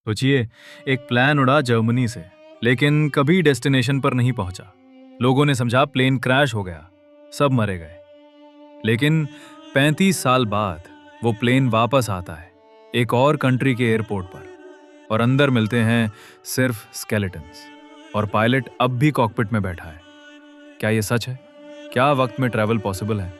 सोचिए, एक प्लान उड़ा जर्मनी से, लेकिन कभी डेस्टिनेशन पर नहीं पहुंचा। लोगों ने समझा प्लेन क्रैश हो गया, सब मरे गए। लेकिन 35 साल बाद वो प्लेन वापस आता है, एक और कंट्री के एयरपोर्ट पर, और अंदर मिलते हैं सिर्फ स्केलेटन्स, और पायलट अब भी कॉकपिट में बैठा है। क्या ये सच है? क्या वक्त में ट्रैवल पॉसिबल है?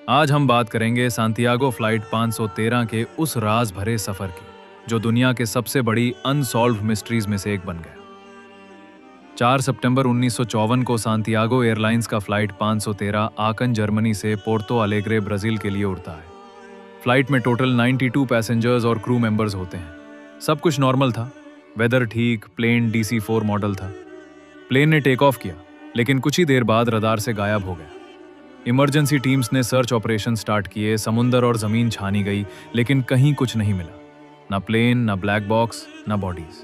आज हम बात करेंगे सांतियागो फ्लाइट 513 के उस राज भरे सफर की, जो दुनिया के सबसे बड़ी अनसॉल्व्ड मिस्ट्रीज में से एक बन गया। 4 सितंबर 1954 को सांतियागो एयरलाइंस का फ्लाइट 513 आकन जर्मनी से पोर्तो अलेग्रे ब्राजील के लिए उड़ता है। फ्लाइट में टोटल 92 पैसेंजर्स और क्रू मेंबर्स होते हैं। सब कुछ नॉर्मल था, वेदर ठीक, प्लेन DC-4 मॉडल था। प्लेन ने टेक ऑफ किया, लेकिन कुछ ही देर बाद रडार से गायब हो गया। इमरजेंसी टीम्स ने सर्च ऑपरेशन स्टार्ट किए, समुंदर और जमीन छानी गई, लेकिन कहीं कुछ नहीं मिला। ना प्लेन, ना ब्लैक बॉक्स, ना बॉडीज।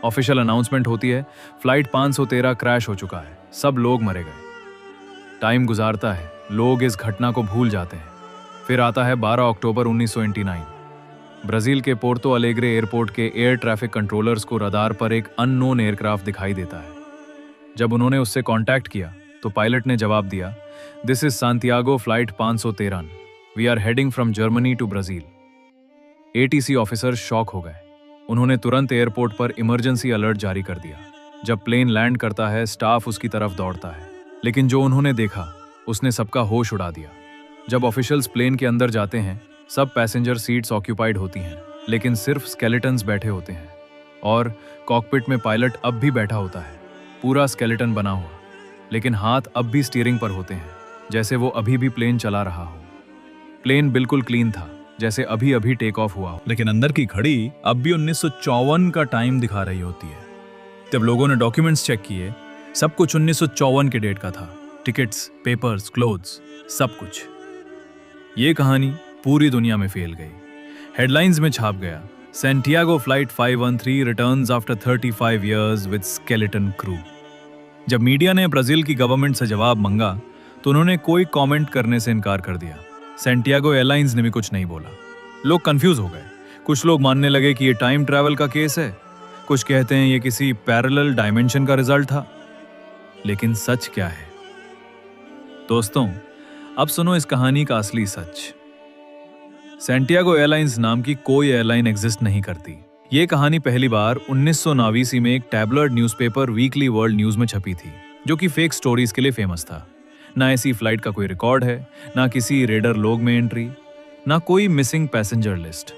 ऑफिशियल अनाउंसमेंट होती है, फ्लाइट 513 क्रैश हो चुका है, सब लोग मरे गए। टाइम गुजारता है, लोग इस घटना को भूल जाते हैं। फिर आता है 12 अक्टूबर 1989। ब्राजील के पोर्तो अलेग्रे एयरपोर्ट के एयर ट्रैफिक कंट्रोलर्स को रडार पर एक अननोन एयरक्राफ्ट दिखाई देता है। जब उन्होंने उससे कांटेक्ट किया तो पायलट ने जवाब दिया, this is Santiago flight 513, we are heading from Germany to Brazil. ATC officer shock हो गए। उन्होंने तुरंत एयरपोर्ट पर इमरजेंसी अलर्ट जारी कर दिया। जब प्लेन लैंड करता है, स्टाफ उसकी तरफ दौड़ता है, लेकिन जो उन्होंने देखा उसने सबका होश उड़ा दिया। जब ऑफिशियल्स प्लेन के अंदर जाते हैं, सब पैसेंजर सीट्स ऑक्यूपाइड होती हैं, लेकिन सिर्फ स्केलेटन्स बैठे होते हैं, और कॉकपिट में पायलट अब भी बैठा होता है, पूरा स्केलेटन बना हुआ, लेकिन हाथ अब भी स्टीयरिंग पर होते हैं, जैसे वो अभी भी प्लेन चला रहा हो। प्लेन बिल्कुल क्लीन था, जैसे अभी अभी टेक ऑफ हुआ हो, लेकिन अंदर की घड़ी अब भी 1954 का टाइम दिखा रही होती है। जब लोगों ने डॉक्यूमेंट्स चेक किए, सब कुछ 1954 के डेट का था। टिकट्स, पेपर्स, क्लोथ्स, सब कुछ। ये कहानी पूरी दुनिया में फैल गई। हेडलाइंस में छाप गया, Santiago flight 513 returns after 35 years with skeleton crew. जब मीडिया ने ब्राजील की गवर्नमेंट से जवाब मांगा, तो उन्होंने कोई कमेंट करने से इनकार कर दिया। सैंटियागो एयरलाइंस ने भी कुछ नहीं बोला। लोग कंफ्यूज हो गए। कुछ लोग मानने लगे कि ये टाइम ट्रैवल का केस है, कुछ कहते हैं ये किसी पैरेलल डायमेंशन का रिजल्ट था। लेकिन सच क्या है? दोस्तों, अब सुनो इस कहानी का असली सच। सैंटियागो एयरलाइंस नाम की कोई एयरलाइन एग्जिस्ट नहीं करती। ये कहानी पहली बार 1989 में एक tabloid newspaper weekly world news में छपी थी, जो कि फेक स्टोरीज के लिए फेमस था। ना ऐसी फ्लाइट का कोई रिकॉर्ड है, ना किसी रेडर लॉग में एंट्री, ना कोई मिसिंग पैसेंजर लिस्ट।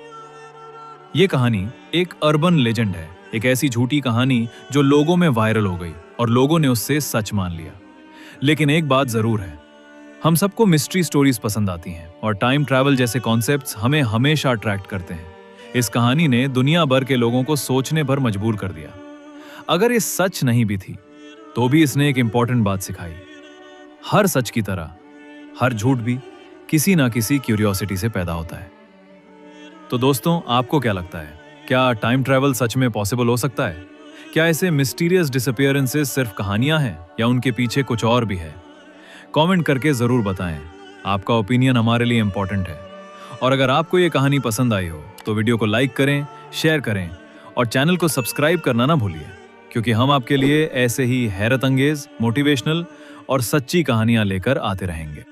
ये कहानी एक अर्बन लेजेंड है, एक ऐसी झूठी कहानी जो लोगों में वायरल हो गई और लोगों ने उससे सच मान लिया। लेकिन एक बात जरूर है, हम सबको मिस्ट्री स्टोरीज पसंद आती हैं, और टाइम ट्रैवल जैसे कॉन्सेप्ट्स हमें हमेशा अट्रैक्ट करते हैं। इस कहानी ने दुनिया भर के लोगों को सोचने पर मजबूर कर दिया। अगर ये सच नहीं भी थी, तो भी इसने एक इंपॉर्टेंट बात सिखाई। हर सच की तरह हर झूठ भी किसी ना किसी क्यूरियोसिटी से पैदा होता है। तो दोस्तों, आपको क्या लगता है? क्या टाइम ट्रैवल सच में पॉसिबल हो सकता है? क्या ऐसे मिस्टीरियस डिसअपीयरेंसेस सिर्फ कहानियां हैं, या उनके पीछे कुछ और भी है? कमेंट करके जरूर बताएं। आपका ओपिनियन हमारे लिए इंपॉर्टेंट है। और अगर आपको ये कहानी पसंद आई हो, तो वीडियो को लाइक करें, शेयर करें, और चैनल को सब्सक्राइब करना ना भूलिए, क्योंकि हम आपके लिए ऐसे ही हैरत अंगेज, मोटिवेशनल और सच्ची कहानियां लेकर आते रहेंगे।